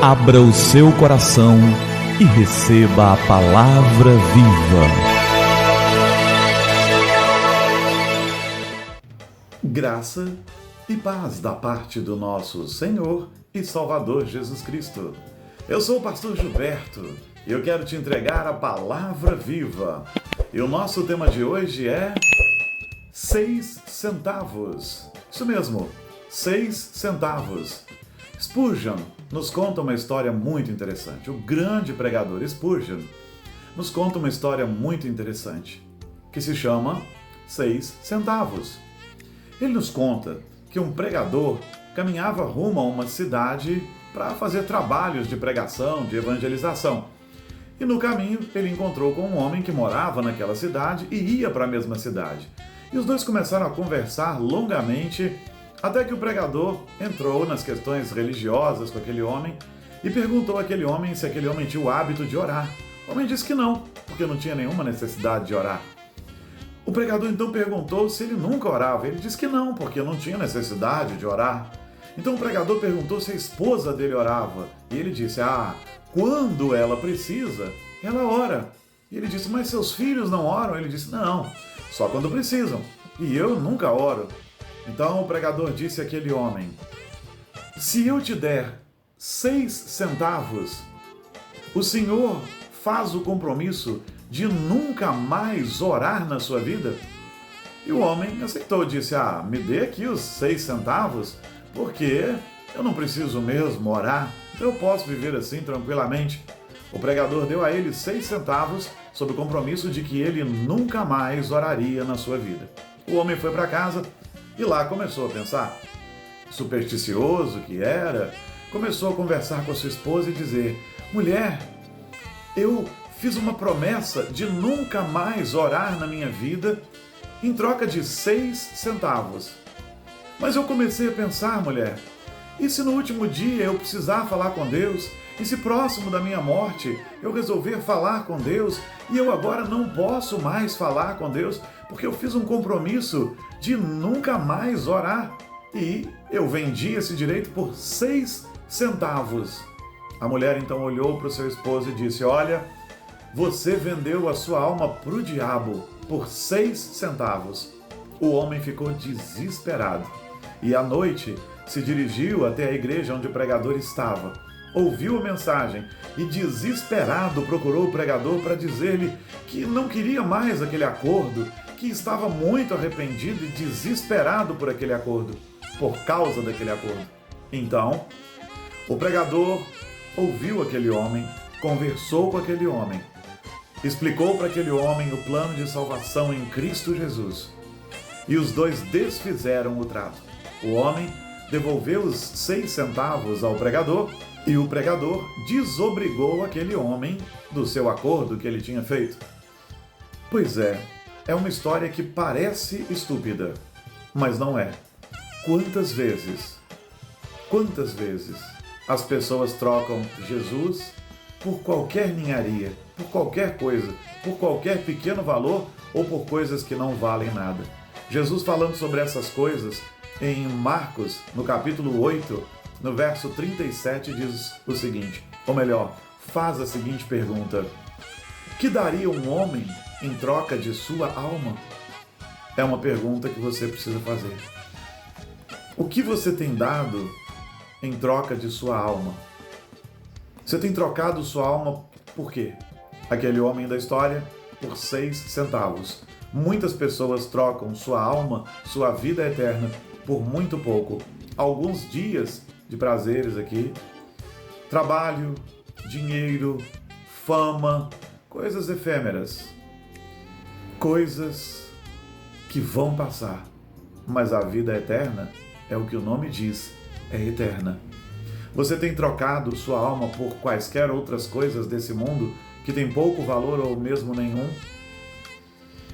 Abra o seu coração e receba a palavra viva. Graça e paz da parte do nosso Senhor e Salvador Jesus Cristo. Eu sou o pastor Gilberto e eu quero te entregar a palavra viva. E o nosso tema de hoje é 6 centavos. Isso mesmo, 6 centavos. Spurgeon nos conta uma história muito interessante. O grande pregador Spurgeon nos conta uma história muito interessante, que se chama 6 centavos. Ele nos conta que um pregador caminhava rumo a uma cidade para fazer trabalhos de pregação, de evangelização. E no caminho ele encontrou com um homem que morava naquela cidade e ia para a mesma cidade. E os dois começaram a conversar longamente, até que o pregador entrou nas questões religiosas com aquele homem e perguntou àquele homem se aquele homem tinha o hábito de orar. O homem disse que não, porque não tinha nenhuma necessidade de orar. O pregador então perguntou se ele nunca orava. Ele disse que não, porque não tinha necessidade de orar. Então o pregador perguntou se a esposa dele orava. E ele disse, quando ela precisa, ela ora. E ele disse, mas seus filhos não oram? Ele disse, não, só quando precisam. E eu nunca oro. Então o pregador disse àquele homem, se eu te der 6 centavos, o Senhor faz o compromisso de nunca mais orar na sua vida? E o homem aceitou, disse, me dê aqui os 6 centavos, porque eu não preciso mesmo orar, então eu posso viver assim tranquilamente. O pregador deu a ele 6 centavos sob o compromisso de que ele nunca mais oraria na sua vida. O homem foi para casa e lá começou a pensar. Supersticioso que era, começou a conversar com a sua esposa e dizer, mulher, eu fiz uma promessa de nunca mais orar na minha vida em troca de 6 centavos. Mas eu comecei a pensar, mulher, e se no último dia eu precisar falar com Deus? E se próximo da minha morte eu resolver falar com Deus e eu agora não posso mais falar com Deus porque eu fiz um compromisso de nunca mais orar e eu vendi esse direito por 6 centavos. A mulher então olhou para o seu esposo e disse, olha, você vendeu a sua alma para o diabo por 6 centavos. O homem ficou desesperado e à noite se dirigiu até a igreja onde o pregador estava. Ouviu a mensagem e desesperado procurou o pregador para dizer-lhe que não queria mais aquele acordo, que estava muito arrependido e desesperado por aquele acordo, por causa daquele acordo. Então, o pregador ouviu aquele homem, conversou com aquele homem, explicou para aquele homem o plano de salvação em Cristo Jesus. E os dois desfizeram o trato. O homem devolveu os 6 centavos ao pregador e o pregador desobrigou aquele homem do seu acordo que ele tinha feito. Pois é uma história que parece estúpida, mas não é. Quantas vezes as pessoas trocam Jesus por qualquer ninharia, por qualquer coisa, por qualquer pequeno valor ou por coisas que não valem nada. Jesus falando sobre essas coisas em Marcos, no capítulo 8, no verso 37, diz o seguinte, ou melhor, faz a seguinte pergunta, que daria um homem em troca de sua alma? É uma pergunta que você precisa fazer. O que você tem dado em troca de sua alma? Você tem trocado sua alma por quê? Aquele homem da história, por 6 centavos. Muitas pessoas trocam sua alma, sua vida eterna, por muito pouco. Alguns dias de prazeres aqui, trabalho, dinheiro, fama, coisas efêmeras, coisas que vão passar, mas a vida eterna é o que o nome diz, é eterna. Você tem trocado sua alma por quaisquer outras coisas desse mundo que tem pouco valor ou mesmo nenhum?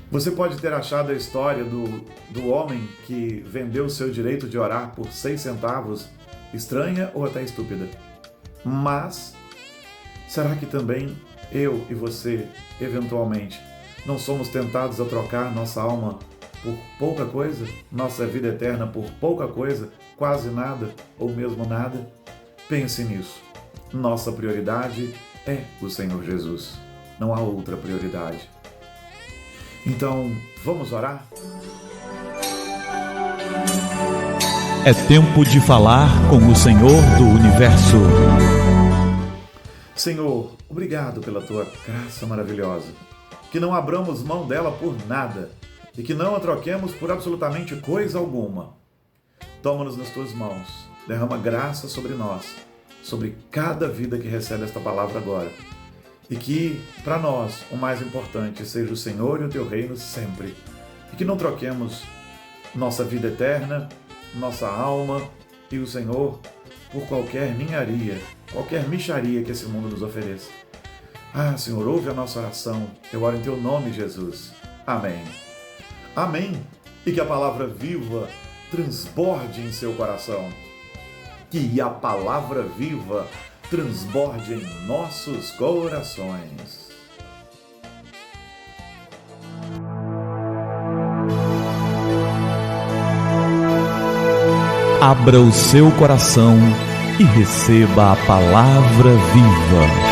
Você pode ter achado a história do homem que vendeu o seu direito de orar por 6 centavos estranha ou até estúpida. Mas, será que também eu e você, eventualmente, não somos tentados a trocar nossa alma por pouca coisa, nossa vida eterna por pouca coisa, quase nada ou mesmo nada? Pense nisso. nossa prioridade é o Senhor Jesus. Não há outra prioridade. Então, vamos orar? É tempo de falar com o Senhor do Universo. Senhor, obrigado pela tua graça maravilhosa. Que não abramos mão dela por nada e que não a troquemos por absolutamente coisa alguma. Toma-nos nas tuas mãos, derrama graça sobre nós, sobre cada vida que recebe esta palavra agora. E que, para nós, o mais importante seja o Senhor e o teu reino sempre. E que não troquemos nossa vida eterna, nossa alma e o Senhor por qualquer ninharia, qualquer mixaria que esse mundo nos ofereça. Ah, Senhor, ouve a nossa oração. Eu oro em teu nome, Jesus. Amém. Amém. E que a palavra viva transborde em seu coração. Que a palavra viva transborde em nossos corações. Abra o seu coração e receba a palavra viva.